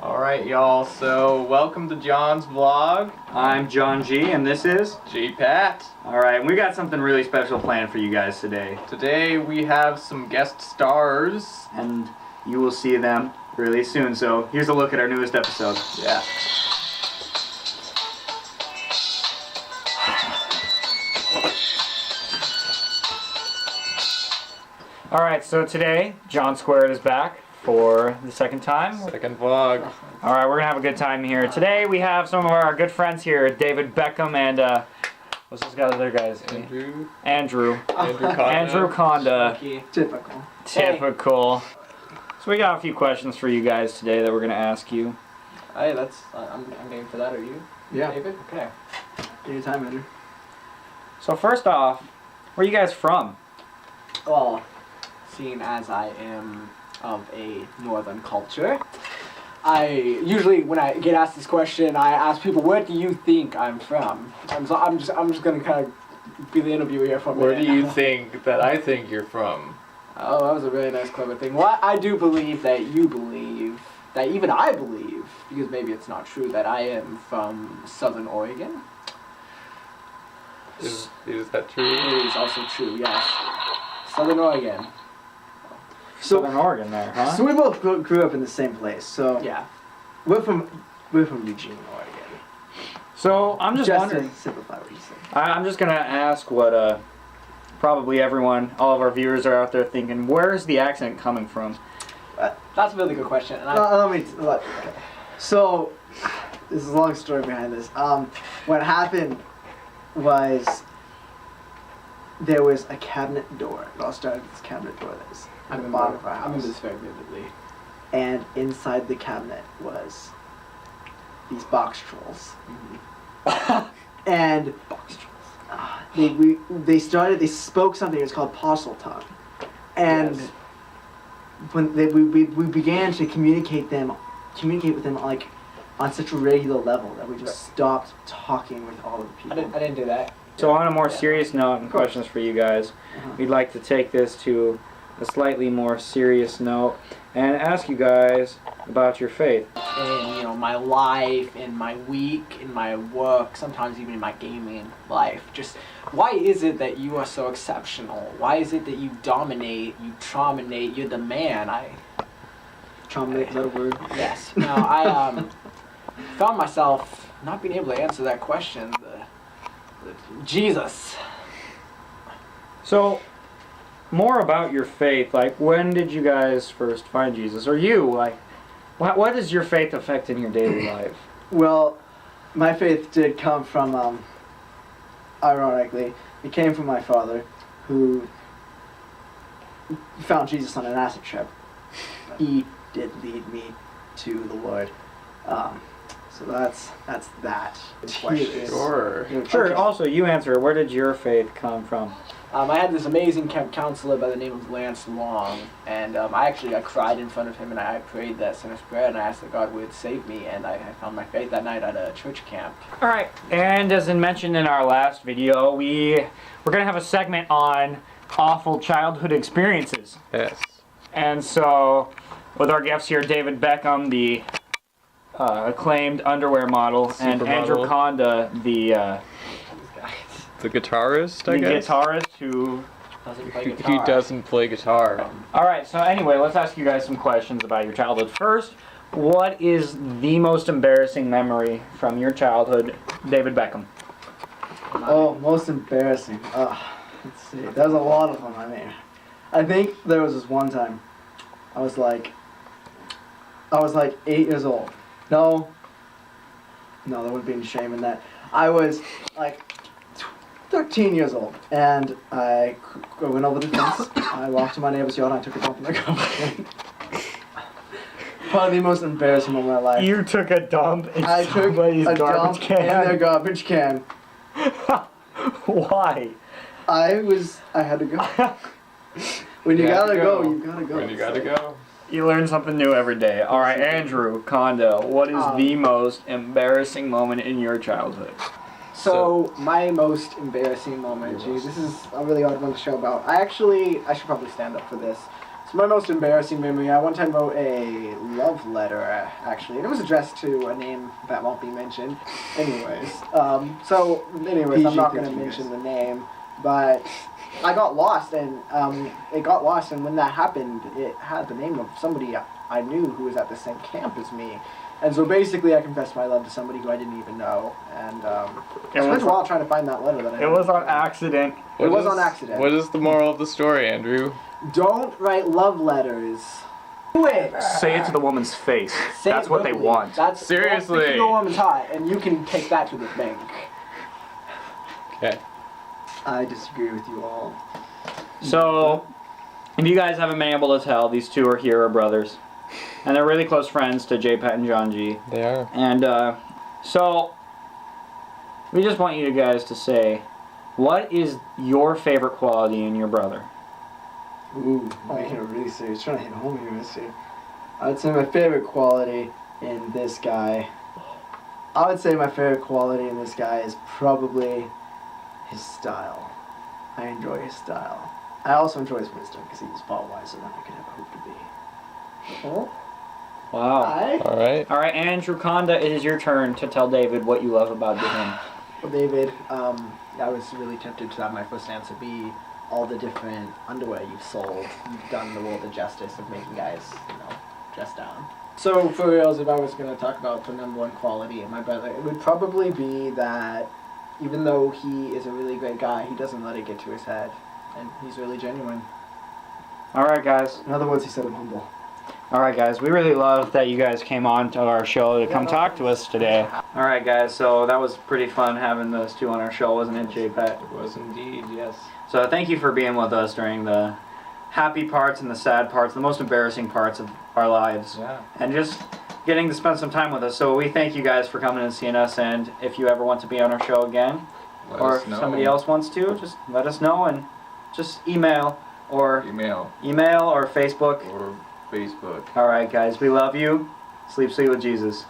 Alright, y'all, so welcome to John's vlog. I'm John G, and this is G-Pat. Alright, we got something really special planned for you guys today. Today we have some guest stars. And you will see them really soon, so here's a look at our newest episode. Yeah. Alright, so today, John Squared is back for the second time. Second vlog. Alright, we're gonna have a good time here. Today we have some of our good friends here, David Beckham and, what's this guy's other guy's name? Andrew Conda. Typical. So we got a few questions for you guys today that we're gonna ask you. Hey, I'm game for that. Are you? Yeah. David? Okay. Anytime, Andrew. So first off, where are you guys from? Well, seeing as I am of a northern culture, I usually, when I get asked this question, I ask people, "Where do you think I'm from?" I'm just gonna kind of be the interviewer here for a minute. Where do you think that I think you're from? Oh, that was a really nice, clever thing. Well, I do believe that you believe, that even I believe, because maybe it's not true, that I am from Southern Oregon. Is that true? It is also true, yes. Southern Oregon. Southern Oregon there, huh? So we both grew up in the same place. So Yeah. we're from Eugene, Oregon. So I'm just wondering. To simplify what you said. I'm just gonna ask what probably everyone, all of our viewers are out there thinking. Where's the accent coming from? That's a really good question. And So, this is a long story behind this. What happened was there was a cabinet door. It all started with this cabinet door that was at the bottom of our I remember house. this very vividly. And inside the cabinet was these box trolls. And Box they spoke something. It was called parcel tongue, and Yes. when we began to communicate with them like on such a regular level that we just stopped talking with all of the people. I didn't do that. So on a more serious note, and questions for you guys, we'd like to take this to a slightly more serious note and ask you guys about your faith. In my life, in my week, in my work, sometimes even in my gaming life. Just why is it that you are so exceptional? Why is it that you dominate, you trominate, you're the man? Trominate, is that a word? Yes. Now I found myself not being able to answer that question. Jesus. So, more about your faith. Like, when did you guys first find Jesus? Or you? Like, what does your faith affect in your daily life? Well, my faith did come from, ironically, it came from my father, who found Jesus on an acid trip. He did lead me to the Lord. So that's that. Sure. Sure, also, you answer. Where did your faith come from? I had this amazing camp counselor by the name of Lance Long, and I cried in front of him, and I prayed that sinner's prayer, and I asked that God would save me, and I found my faith that night at a church camp. Alright, and as mentioned in our last video, we're going to have a segment on awful childhood experiences. Yes. And so, with our guests here, David Beckham, the acclaimed underwear model, and Andrew Conda, the guitarist, I guess? The guitarist who... He doesn't play guitar. Alright, so anyway, let's ask you guys some questions about your childhood. First, what is the most embarrassing memory from your childhood, David Beckham? Oh, most embarrassing. Let's see. There's a lot of them, I think there was this one time. I was like 8 years old. No, there wouldn't be any shame in that. I was like 13 years old, and I went over the fence. I walked to my neighbor's yard, and I took a dump in their garbage. Probably the most embarrassing moment of my life. You took a dump in I took somebody's a garbage dump can? in their garbage can. Why? I had to go. When you gotta go, you gotta go. When you gotta go. You learn something new every day. Alright, Andrew Conda, what is the most embarrassing moment in your childhood? So my most embarrassing moment, geez, this is a really hard one to show about. I should probably stand up for this. So my most embarrassing memory, I one time wrote a love letter, actually, and it was addressed to a name that won't be mentioned. Anyways, I'm not going to mention the name, but I got lost, and it got lost, and when that happened, it had the name of somebody I knew who was at the same camp as me. And so basically I confessed my love to somebody who I didn't even know, and I spent a while trying to find that letter that I It was on accident. It was on accident. What is the moral of the story, Andrew? Don't write love letters. Do it! Say it to the woman's face. Say That's it what they verbally. want. Seriously. That's the woman's hot, and you can take that to the bank. Okay. I disagree with you all. So, if you guys haven't been able to tell, these two are here are brothers. And they're really close friends to J-Pat and John G. They are. And so, we just want you guys to say, what is your favorite quality in your brother? Ooh, making it really serious. Trying to hit home here, let's see. I'd say my favorite quality in this guy. I would say my favorite quality in this guy is probably his style. I enjoy his style. I also enjoy his wisdom because he's far wiser than I could ever hope to be. Oh. Wow. Hi. All right. All right, Andrew Conda, it is your turn to tell David what you love about him. Well, David, I was really tempted to have my first answer be all the different underwear you've sold. You've done the world the justice of making guys, dress down. So for reals, if I was going to talk about the number one quality in my brother, it would probably be that even though he is a really great guy, he doesn't let it get to his head. And he's really genuine. All right, guys. In other words, he said I'm humble. All right, guys. We really love that you guys came on to our show to come talk to us today. All right, guys. So that was pretty fun having those two on our show, wasn't it, J-Pat? It was indeed, yes. So thank you for being with us during the happy parts and the sad parts, the most embarrassing parts of our lives. Yeah. And just getting to spend some time with us. So we thank you guys for coming and seeing us. And if you ever want to be on our show again, Let or us if know. somebody else wants to, just let us know and just email or Email or Facebook. or Facebook. All right, guys. We love you. Sleep sweet with Jesus.